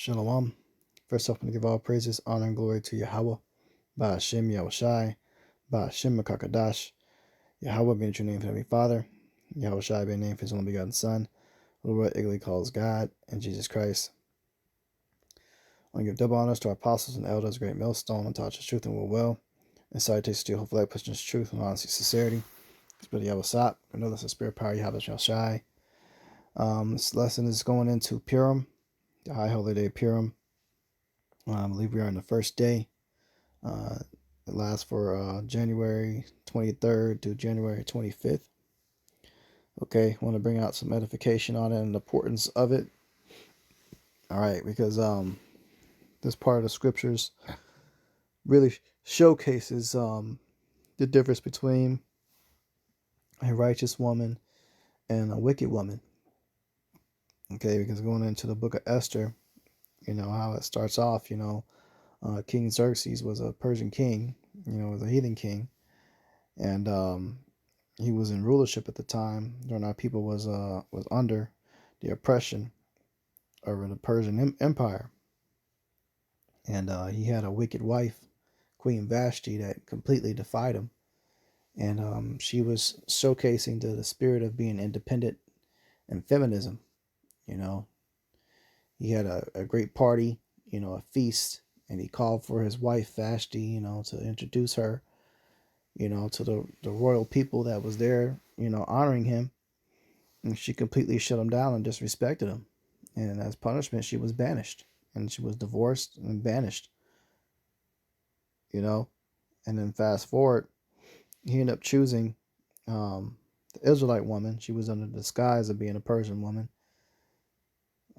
Shalom. First off, I'm going to give all praises, honor, and glory to Yahweh, by Hashem Yahushai, by Hashem Makakadash. Yahweh being the true name for Heavenly Father, Yahushai being named for His only begotten Son, who what Igly calls God, and Jesus Christ. I want to give double honors to our apostles and elders, great millstone, and taught us truth and will, and salutations to you, hopefully I pushing truth and honesty, sincerity. Spirit of Yahweh, we know that's the spirit power Yahweh Yahushai. This lesson is going into PURIM, the high holy day of PURIM. I believe we are on the first day. It lasts for January 23rd to January 25th. Okay, I want to bring out some edification on it and the importance of it. All right, because this part of the scriptures really showcases the difference between a righteous woman and a wicked woman. Okay, because going into the book of Esther, you know how it starts off. King Xerxes was a Persian king. Was a heathen king, and he was in rulership at the time during our people was under the oppression of the Persian Empire, and he had a wicked wife, Queen Vashti, that completely defied him, and she was showcasing the spirit of being independent and feminism. He had a great party, a feast, and he called for his wife Vashti, to introduce her, to the royal people that was there, honoring him. And she completely shut him down and disrespected him. And as punishment, she was banished. And she was divorced and banished. And then fast forward, he ended up choosing the Israelite woman. She was under the disguise of being a Persian woman.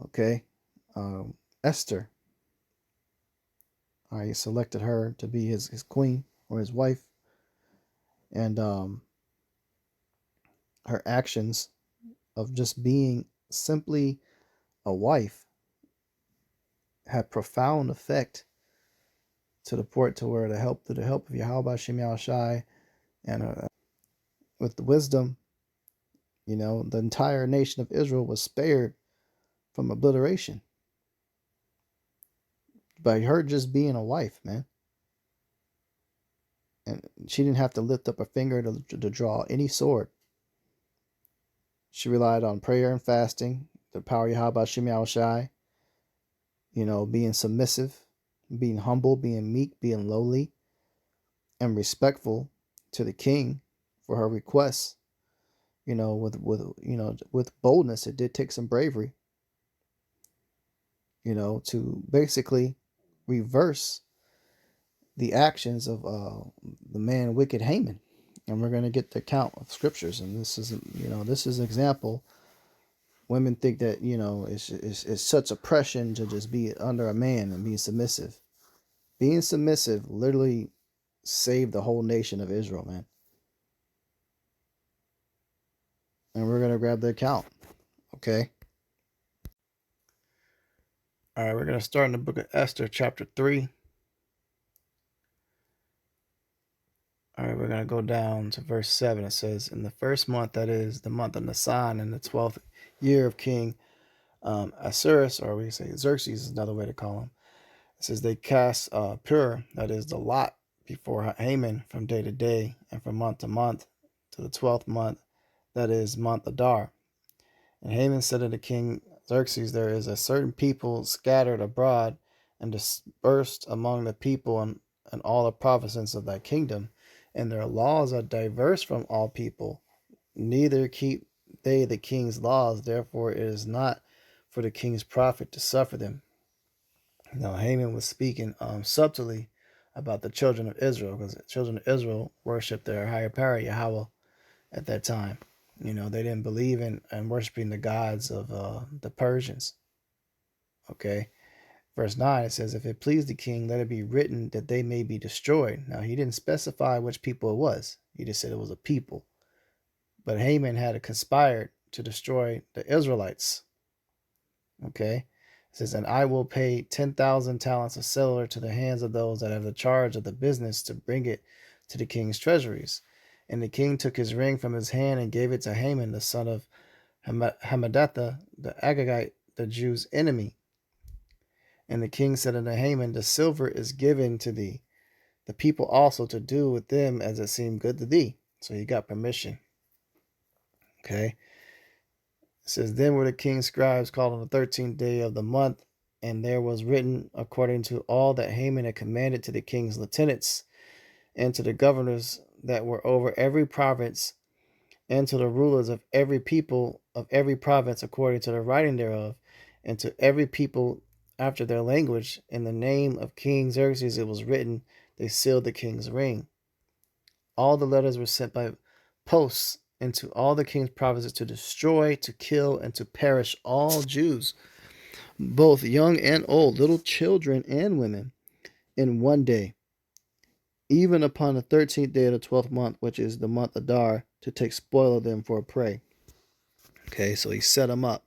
Okay. Esther. He selected her to be his queen or his wife. And her actions of just being simply a wife had profound effect to the point to where through the help of Yahweh Shem Yahushai and with the wisdom, the entire nation of Israel was spared from obliteration by her just being a wife, man. And she didn't have to lift up a finger to draw any sword. She relied on prayer and fasting, the power of Yahweh Shem Yahushai, being submissive, being humble, being meek, being lowly, and respectful to the king for her requests. With boldness. It did take some bravery, to basically reverse the actions of the man wicked Haman. And we're going to get the account of scriptures, and this is an example. Women think that it's such oppression to just be under a man and be submissive. Being submissive literally saved the whole nation of Israel, man. And we're going to grab the account. Okay. All right, we're going to start in the book of Esther, chapter 3. All right, we're going to go down to verse 7. It says, in the first month, that is the month of Nisan, in the 12th year of King Ahasuerus, or we say Xerxes is another way to call him. It says they cast Pur, that is the lot, before Haman from day to day and from month to month to the 12th month, that is month Adar. And Haman said to the king Xerxes, there is a certain people scattered abroad and dispersed among the people and all the provinces of thy kingdom, and their laws are diverse from all people, neither keep they the king's laws, therefore it is not for the king's profit to suffer them. Now Haman was speaking subtly about the children of Israel, because the children of Israel worshiped their higher power, Yahweh, at that time. They didn't believe in worshiping the gods of the Persians. Okay. Verse 9, it says, if it please the king, let it be written that they may be destroyed. Now, he didn't specify which people it was. He just said it was a people. But Haman had conspired to destroy the Israelites. Okay. It says, and I will pay 10,000 talents of silver to the hands of those that have the charge of the business to bring it to the king's treasuries. And the king took his ring from his hand and gave it to Haman, the son of Hammedatha, the Agagite, the Jews' enemy. And the king said unto Haman, the silver is given to thee, the people also to do with them as it seemed good to thee. So he got permission. Okay. It says, then were the king's scribes called on the 13th day of the month, and there was written according to all that Haman had commanded to the king's lieutenants and to the governors that were over every province, and to the rulers of every people of every province according to the writing thereof, and to every people after their language. In the name of King Xerxes it was written, they sealed the king's ring. All the letters were sent by posts into all the king's provinces to destroy, to kill, and to perish all Jews, both young and old, little children and women, in one day, even upon the 13th day of the 12th month, which is the month Adar, to take spoil of them for a prey. Okay, so he set them up.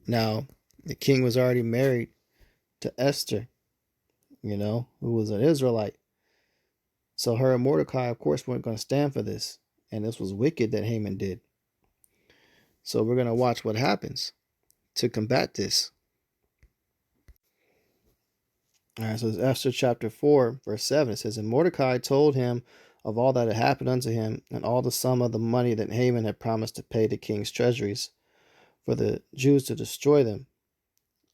Now, the king was already married to Esther, who was an Israelite. So her and Mordecai, of course, weren't going to stand for this. And this was wicked that Haman did. So we're going to watch what happens to combat this. All right, so it's Esther chapter 4, verse 7. It says, and Mordecai told him of all that had happened unto him, and all the sum of the money that Haman had promised to pay the king's treasuries, for the Jews to destroy them.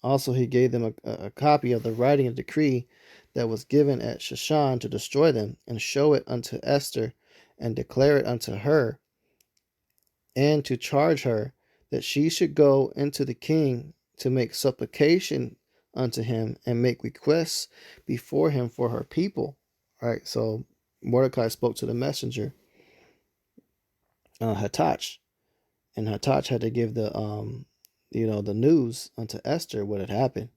Also he gave them a copy of the writing and decree that was given at Shushan to destroy them, and show it unto Esther, and declare it unto her, and to charge her that she should go into the king to make supplication unto him, and make requests before him for her people. All right, so Mordecai spoke to the messenger, Hattach, and Hattach had to give the the news unto Esther what had happened.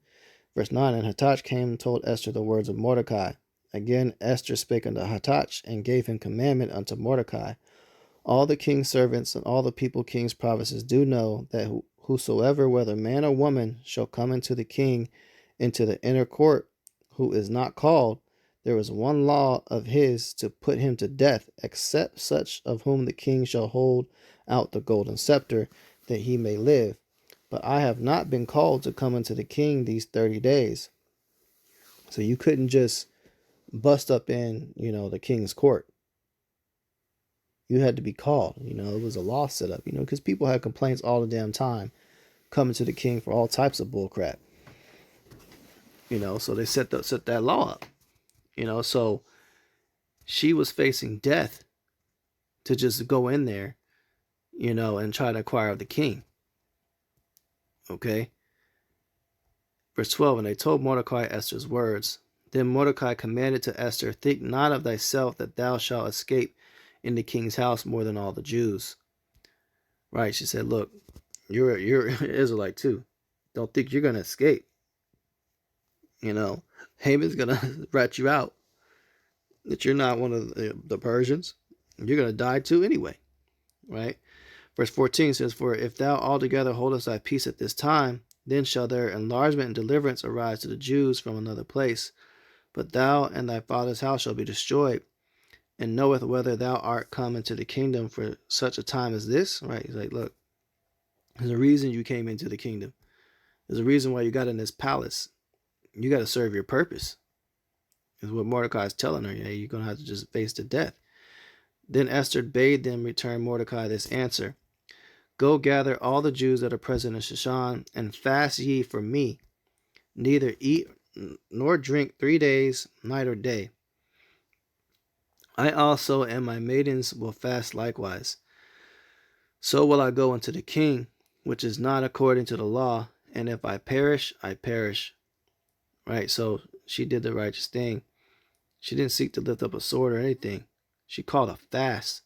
Verse 9, and Hattach came and told Esther the words of Mordecai. Again Esther spake unto Hattach, and gave him commandment unto Mordecai. All the king's servants and all the people king's provinces do know that whosoever, whether man or woman, shall come into the king into the inner court, who is not called, there is one law of his to put him to death, except such of whom the king shall hold out the golden scepter, that he may live. But I have not been called to come unto the king these 30 days. So you couldn't just bust up in, the king's court. You had to be called. It was a law set up, because people had complaints all the damn time coming to the king for all types of bullcrap. So they set that law up. So she was facing death to just go in there, and try to acquire the king. Okay. Verse 12, and they told Mordecai Esther's words. Then Mordecai commanded to Esther, think not of thyself that thou shalt escape in the king's house more than all the Jews. Right, she said, look, you're an Israelite too. Don't think you're going to escape. Haman's going to rat you out. That you're not one of the Persians. You're going to die too anyway. Right? Verse 14 says, for if thou altogether holdest thy peace at this time, then shall their enlargement and deliverance arise to the Jews from another place. But thou and thy father's house shall be destroyed, and knoweth whether thou art come into the kingdom for such a time as this. Right? He's like, look, there's a reason you came into the kingdom. There's a reason why you got in this palace. You got to serve your purpose. Is what Mordecai is telling her. You're going to have to just face the death. Then Esther bade them return Mordecai this answer. Go gather all the Jews that are present in Shushan, and fast ye for me. Neither eat nor drink 3 days, night or day. I also and my maidens will fast likewise. So will I go unto the king, which is not according to the law, and if I perish, I perish. Right, so she did the righteous thing. She didn't seek to lift up a sword or anything. She called a fast.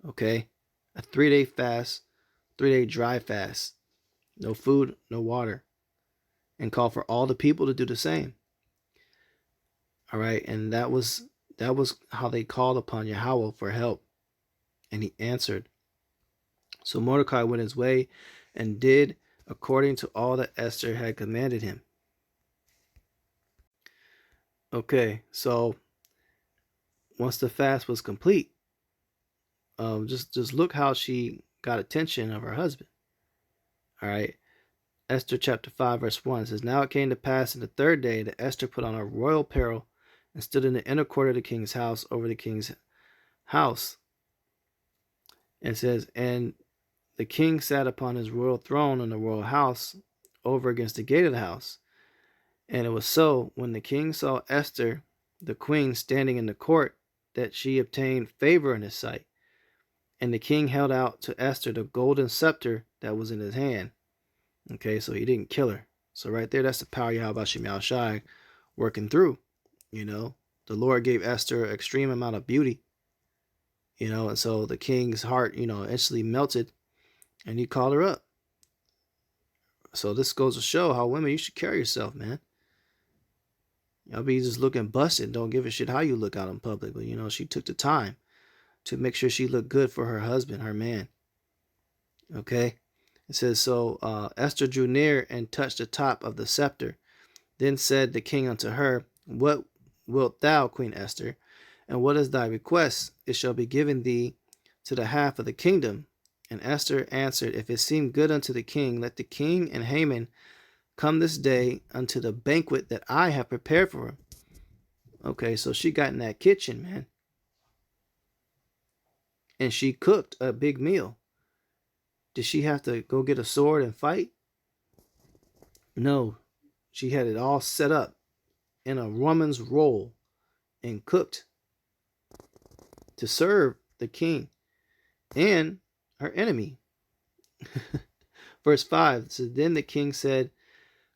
Okay, a 3-day fast, 3-day dry fast. No food, no water. And call for all the people to do the same. All right, and that was how they called upon Yahweh for help. And he answered. So Mordecai went his way and did according to all that Esther had commanded him. Okay, so once the fast was complete, just look how she got attention of her husband. All right, Esther chapter 5, verse 1. It says, Now it came to pass in the third day that Esther put on her royal apparel and stood in the inner court of the king's house over the king's house. And it says, And the king sat upon his royal throne in the royal house over against the gate of the house. And it was so, when the king saw Esther, the queen, standing in the court, that she obtained favor in his sight. And the king held out to Esther the golden scepter that was in his hand. Okay, so he didn't kill her. So right there, that's the power of Yahweh Shem Shai working through. The Lord gave Esther an extreme amount of beauty. And so the king's heart, instantly melted, and he called her up. So this goes to show how women, you should carry yourself, man. Y'all be just looking busted. Don't give a shit how you look out in public. But, she took the time to make sure she looked good for her husband, her man. Okay? It says, So Esther drew near and touched the top of the scepter. Then said the king unto her, What wilt thou, Queen Esther? And what is thy request? It shall be given thee to the half of the kingdom. And Esther answered, If it seem good unto the king, let the king and Haman come this day unto the banquet that I have prepared for him. Okay, so she got in that kitchen, man. And she cooked a big meal. Did she have to go get a sword and fight? No. She had it all set up in a woman's role and cooked to serve the king and her enemy. Verse 5 says, Then the king said,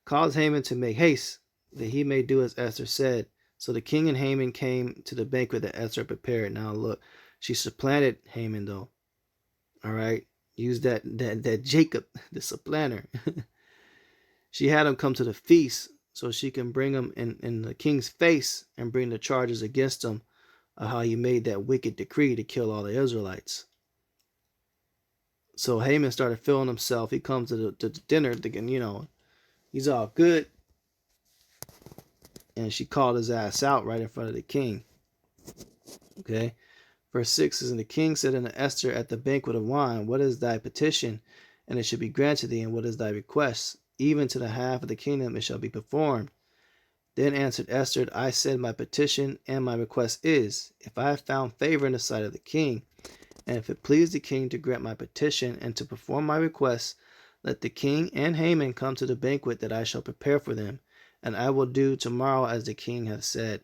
Cause Haman to make haste, that he may do as Esther said. So the king and Haman came to the banquet that Esther prepared. Now look, she supplanted Haman though. All right, use that Jacob, the supplanter. She had him come to the feast so she can bring him in the king's face and bring the charges against him of how he made that wicked decree to kill all the Israelites. So Haman started feeling himself. He comes to the dinner thinking, he's all good. And she called his ass out right in front of the king. Okay. Verse 6 says, And the king said unto Esther at the banquet of wine, What is thy petition? And it shall be granted thee. And what is thy request? Even to the half of the kingdom it shall be performed. Then answered Esther, I said, My petition and my request is, if I have found favor in the sight of the king, and if it please the king to grant my petition and to perform my request, let the king and Haman come to the banquet that I shall prepare for them, and I will do tomorrow as the king hath said.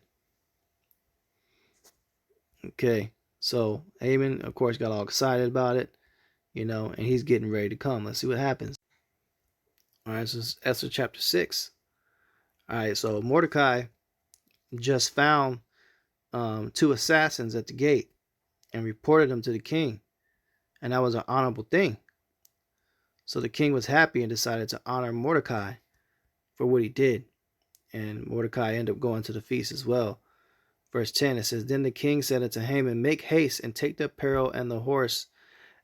Okay, so Haman, of course, got all excited about it, and he's getting ready to come. Let's see what happens. All right, so it's Esther chapter 6. All right, so Mordecai just found 2 assassins at the gate and reported them to the king, and that was an honorable thing. So the king was happy and decided to honor Mordecai for what he did, and Mordecai ended up going to the feast as well. Verse 10, it says, Then the king said unto Haman, Make haste and take the apparel and the horse,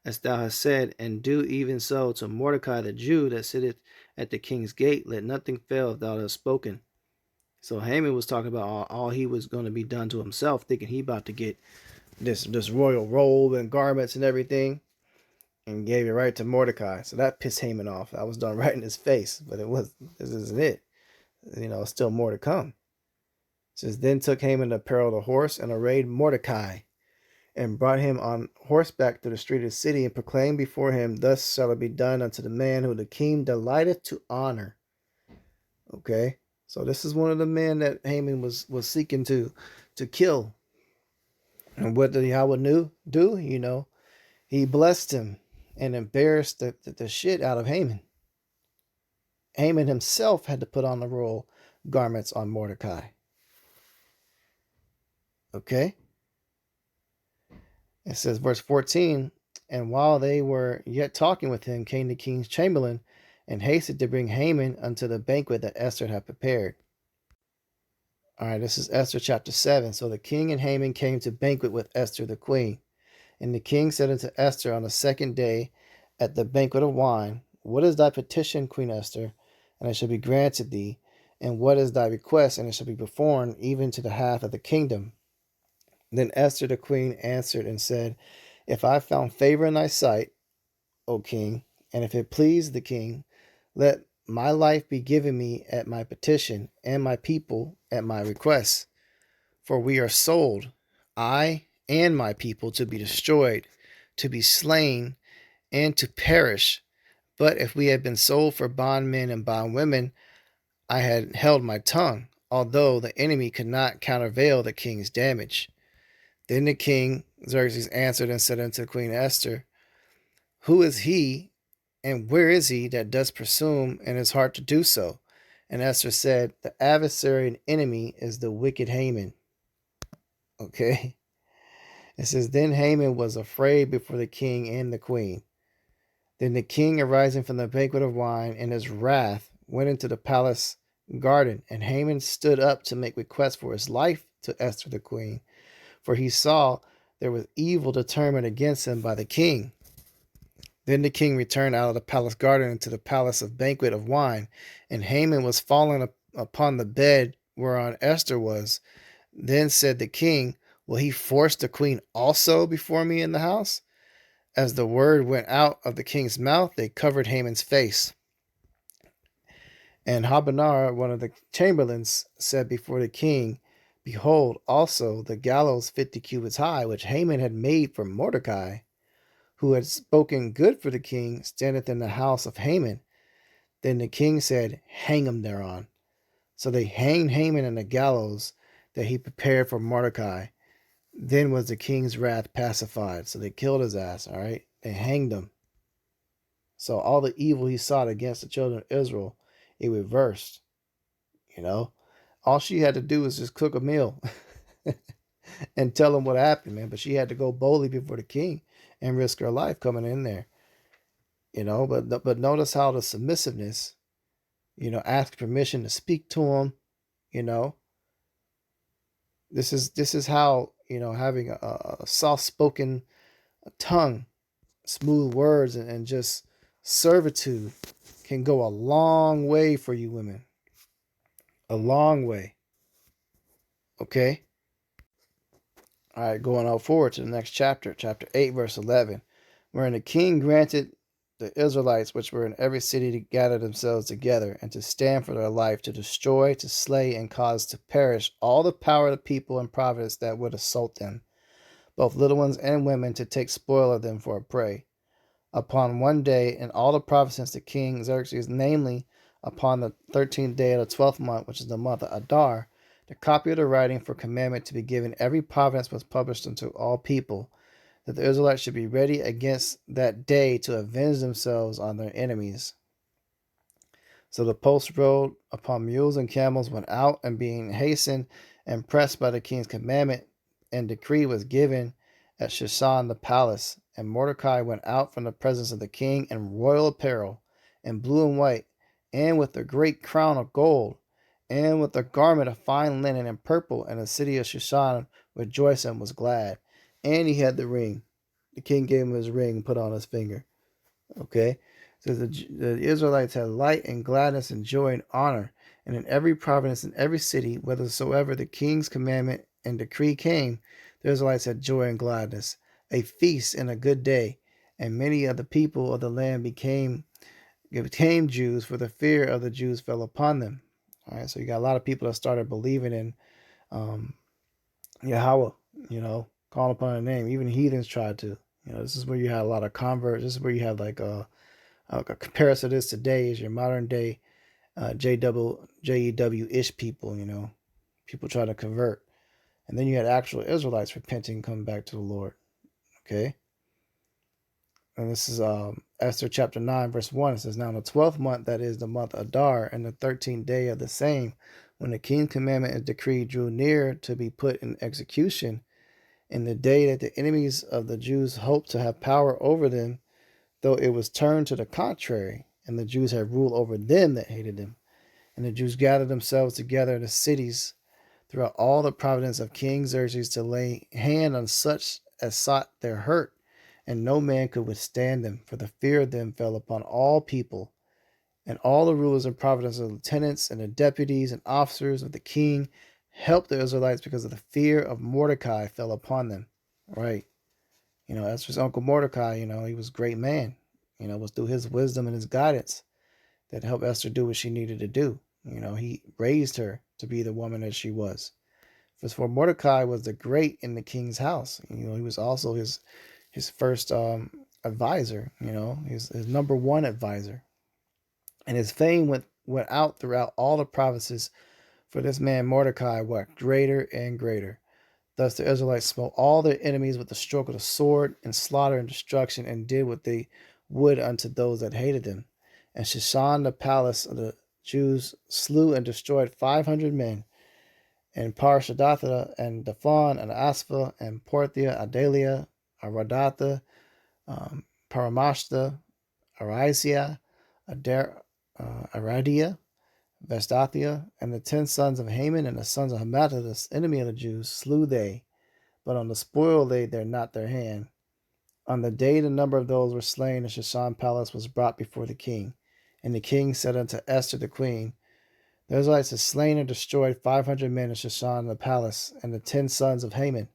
as thou hast said, and do even so to Mordecai the Jew that sitteth at the king's gate. Let nothing fail if thou hast spoken. So Haman was talking about all he was going to be done to himself, thinking he about to get this royal robe and garments and everything, and gave it right to Mordecai. So that pissed Haman off. That was done right in his face, but this isn't it. Still more to come. It says, Then took Haman the apparel of the horse and arrayed Mordecai, and brought him on horseback to the street of the city, and proclaimed before him, Thus shall it be done unto the man who the king delighteth to honor. Okay, so this is one of the men that Haman was seeking to kill. And what did Yahweh do? He blessed him and embarrassed the shit out of Haman. Haman himself had to put on the royal garments on Mordecai. Okay? It says, verse 14, And while they were yet talking with him, came the king's chamberlain, and hasted to bring Haman unto the banquet that Esther had prepared. All right, this is Esther chapter 7. So the king and Haman came to banquet with Esther the queen. And the king said unto Esther on the second day at the banquet of wine, What is thy petition, Queen Esther? And it shall be granted thee. And what is thy request? And it shall be performed, even to the half of the kingdom. Then Esther the queen answered and said, If I found favor in thy sight, O king, and if it please the king, let my life be given me at my petition, and my people at my request. For we are sold, I and my people, to be destroyed, to be slain, and to perish. But if we had been sold for bondmen and bondwomen, I had held my tongue, although the enemy could not countervail the king's damage. Then the king Xerxes answered and said unto Queen Esther, Who is he, and where is he that does presume in his heart to do so? And Esther said, The adversary and enemy is the wicked Haman. Okay. It says, Then Haman was afraid before the king and the queen. Then the king, arising from the banquet of wine in his wrath, went into the palace garden, and Haman stood up to make request for his life to Esther the queen, for he saw there was evil determined against him by the king. Then the king returned out of the palace garden into the palace of banquet of wine, and Haman was fallen upon the bed whereon Esther was. Then said the king, Will he force the queen also before me in the house? As the word went out of the king's mouth, they covered Haman's face. And Habanar, one of the chamberlains, said before the king, Behold, also the gallows 50 cubits high, which Haman had made for Mordecai, who had spoken good for the king, standeth in the house of Haman. Then the king said, Hang him thereon. So they hanged Haman in the gallows that he prepared for Mordecai. Then was the king's wrath pacified. So they killed his ass, all right? They hanged him. So all the evil he sought against the children of Israel, it reversed. You know, all she had to do was just cook a meal and tell him what happened, man. But she had to go boldly before the king and risk her life coming in there. You know, but notice how the submissiveness, ask permission to speak to him. You know, this is how having a soft spoken tongue, smooth words, and just servitude can go a long way for you women. A long way. Okay? All right, going on forward to the next chapter, chapter 8, verse 11, wherein the king granted the Israelites which were in every city to gather themselves together and to stand for their life, to destroy, to slay, and cause to perish all the power of the people and province that would assault them, both little ones and women, to take spoil of them for a prey. Upon one day in all the provinces the king Xerxes, namely upon the 13th day of the 12th month, which is the month of Adar, the copy of the writing for commandment to be given every province was published unto all people, that the Israelites should be ready against that day to avenge themselves on their enemies. So the post rode upon mules and camels went out, and being hastened and pressed by the king's commandment and decree was given at Shushan the palace. And Mordecai went out from the presence of the king in royal apparel, in blue and white, and with a great crown of gold, and with a garment of fine linen and purple. And the city of Shushan rejoiced and was glad. And he had the ring. The king gave him his ring, put on his finger. Okay? So the Israelites had light and gladness and joy and honor. And in every province, in every city, whithersoever the king's commandment and decree came, the Israelites had joy and gladness, a feast and a good day. And many of the people of the land became Jews, for the fear of the Jews fell upon them. All right, so you got a lot of people that started believing in Yahweh, calling upon a name. Even heathens tried to. This is where you had a lot of converts. This is where you have like a comparison to this today is your modern day JEW ish people. People try to convert, and then you had actual Israelites repenting, coming back to the Lord. Okay, and this is Esther chapter 9, verse 1. It says, Now in the 12th month, that is the month Adar, and the 13th day of the same, when the king's commandment and decree drew near to be put in execution, in the day that the enemies of the Jews hoped to have power over them, though it was turned to the contrary, and the Jews had rule over them that hated them. And the Jews gathered themselves together in the cities throughout all the province of King Xerxes to lay hand on such as sought their hurt, and no man could withstand them, for the fear of them fell upon all people. And all the rulers and provinces, the lieutenants and the deputies and officers of the king helped the Israelites because of the fear of Mordecai fell upon them. Right. That's his uncle Mordecai, he was a great man. It was through his wisdom and his guidance, that helped Esther do what she needed to do. He raised her to be the woman that she was. For Mordecai was the great in the king's house. He was also his first advisor. His number one advisor, and his fame went out throughout all the provinces. For this man Mordecai worked greater and greater. Thus the Israelites smote all their enemies with the stroke of the sword, and slaughter and destruction, and did what they would unto those that hated them. And Shushan the palace of the Jews slew and destroyed 500 men, and Parshadatha, and Daphon, and Aspha, and Porthia, Adalia, Aradatha, Paramashta, Arisia, Aradia, Vestathia, and the 10 sons of Haman, and the sons of Hamadatha, the enemy of the Jews, slew they, but on the spoil laid there not their hand. On the day the number of those were slain in Shushan palace was brought before the king. And the king said unto Esther the queen, the Israelites have slain and destroyed 500 men in Shushan the palace, and the 10 sons of Haman.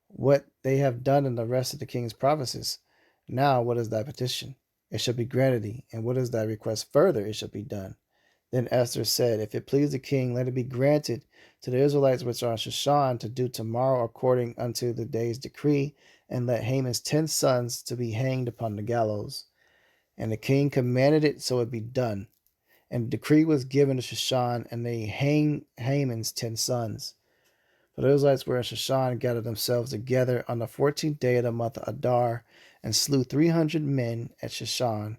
What they have done in the rest of the king's provinces. Now what is thy petition? It shall be granted thee. And what is thy request further? It shall be done. Then Esther said, if it please the king, let it be granted to the Israelites which are in Shushan to do tomorrow according unto the day's decree, and let Haman's 10 sons to be hanged upon the gallows. And the king commanded it, so it be done. And the decree was given to Shushan, and they hanged Haman's 10 sons. For the Israelites were in Shushan, gathered themselves together on the 14th day of the month of Adar, and slew 300 men at Shushan.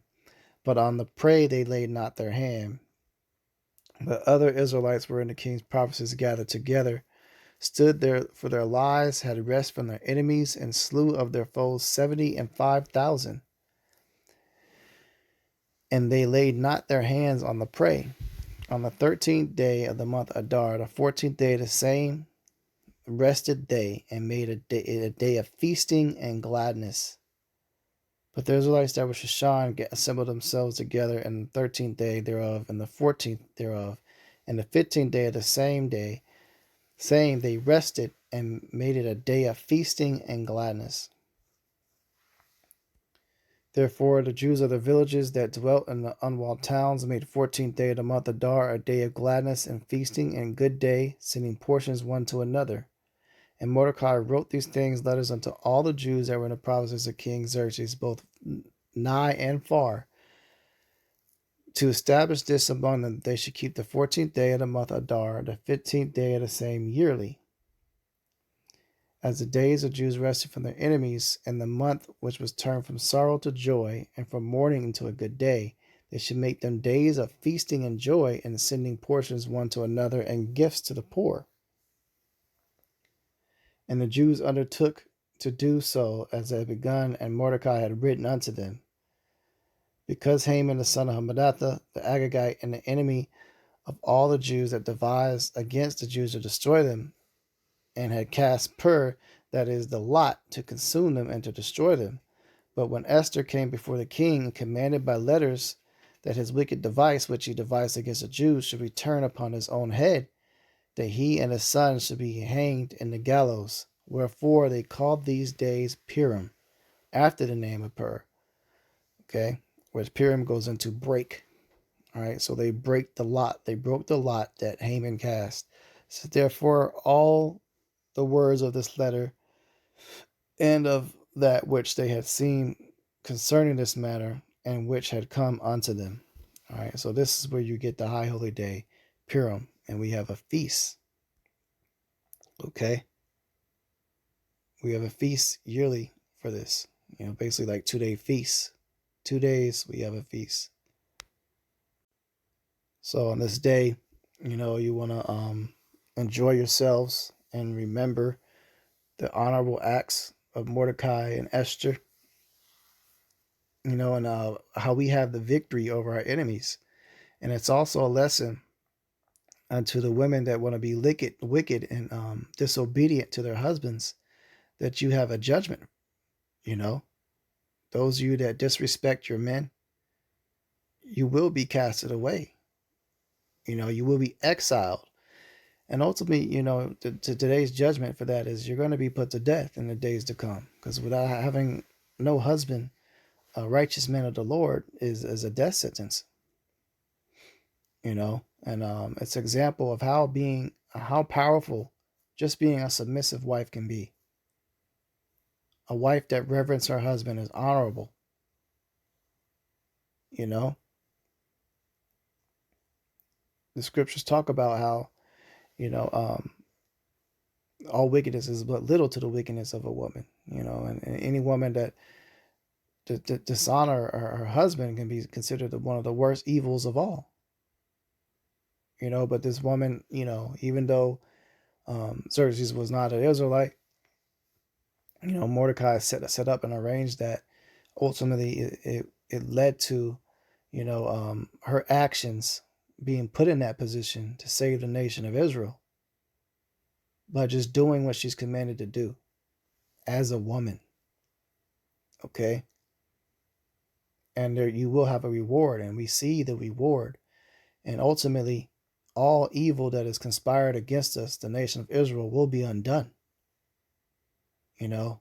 But on the prey they laid not their hand. But other Israelites were in the king's provinces gathered together, stood there for their lives, had rest from their enemies, and slew of their foes 75,000. And they laid not their hands on the prey. On the 13th day of the month Adar, the 14th day of the same, rested they, and made a day of feasting and gladness. But the Israelites that were Shushan assembled themselves together in the 13th day thereof, and the 14th thereof, and the 15th day of the same day, saying they rested and made it a day of feasting and gladness. Therefore the Jews of the villages that dwelt in the unwalled towns made the 14th day of the month Adar a day of gladness and feasting and good day, sending portions one to another. And Mordecai wrote these things letters unto all the Jews that were in the provinces of King Xerxes, both nigh and far, to establish this among them, that they should keep the 14th day of the month Adar, the 15th day of the same yearly, as the days of Jews rested from their enemies, and the month which was turned from sorrow to joy, and from mourning into a good day. They should make them days of feasting and joy, and sending portions one to another, and gifts to the poor. And the Jews undertook to do so as they had begun, and Mordecai had written unto them. Because Haman the son of Hammedatha, the Agagite, and the enemy of all the Jews that devised against the Jews to destroy them, and had cast pur, that is, the lot, to consume them and to destroy them. But when Esther came before the king, commanded by letters that his wicked device, which he devised against the Jews, should return upon his own head, that he and his sons should be hanged in the gallows. Wherefore they called these days PURIM, after the name of Pur. Okay, which PURIM goes into break. All right, so they break the lot. They broke the lot that Haman cast. So therefore, all the words of this letter and of that which they had seen concerning this matter, and which had come unto them. All right, so this is where you get the high holy day, Purim, and we have a feast. Okay, we have a feast yearly for this. Basically like 2-day feast. 2 days we have a feast. So on this day, you want to enjoy yourselves and remember the honorable acts of Mordecai and Esther. And how we have the victory over our enemies. And it's also a lesson unto the women that want to be wicked and disobedient to their husbands, that you have a judgment. Those of you that disrespect your men, you will be casted away. You will be exiled. And ultimately, today's judgment for that is you're going to be put to death in the days to come. Because without having no husband, a righteous man of the Lord is a death sentence. you know, and it's an example of how powerful just being a submissive wife can be. A wife that reverence her husband is honorable, you know. The scriptures talk about how, you know, all wickedness is but little to the wickedness of a woman, you know, and any woman that to dishonor her husband can be considered one of the worst evils of all, you know. But this woman, you know, even though Xerxes was not an Israelite, you know, Mordecai set up and arranged that. Ultimately, it led to, you know, her actions being put in that position to save the nation of Israel by just doing what she's commanded to do as a woman. Okay, and there you will have a reward, and we see the reward. And ultimately, all evil that is conspired against us, the nation of Israel, will be undone. You know,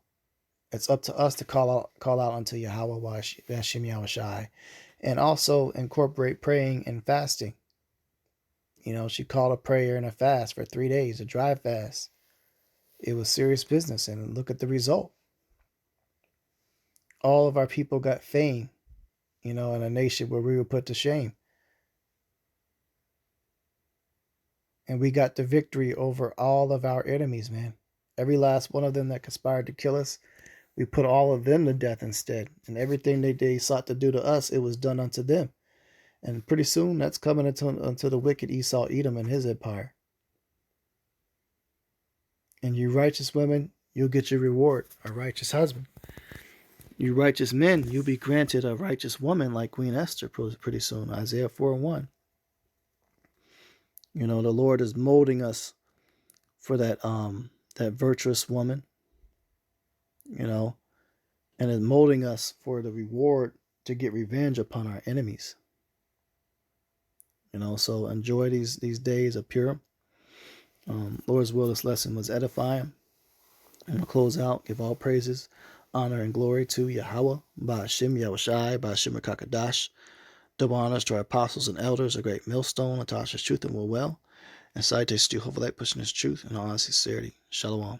it's up to us to call out unto Yahweh Hashem Yahushai, and also incorporate praying and fasting. You know, she called a prayer and a fast for 3 days, a dry fast. It was serious business, and look at the result. All of our people got fame, you know, in a nation where we were put to shame. And we got the victory over all of our enemies, man. Every last one of them that conspired to kill us, we put all of them to death instead. And everything they sought to do to us, it was done unto them. And pretty soon that's coming unto the wicked Esau Edom and his empire. And you righteous women, you'll get your reward, a righteous husband. You righteous men, you'll be granted a righteous woman like Queen Esther pretty soon. Isaiah 4:1. You know, the Lord is molding us for that virtuous woman, you know, and is molding us for the reward to get revenge upon our enemies. You know, so enjoy these days of Purim. Lord's will, this lesson was edifying. I'm going to close out, give all praises, honor, and glory to Yahweh, Ba'ashem Yahushai, Ba'ashem Kakadash. Double honors to our apostles and elders, a great millstone, Natasha's truth and will well, and Saites to Jehovah, pushing his truth and all sincerity. Shalom.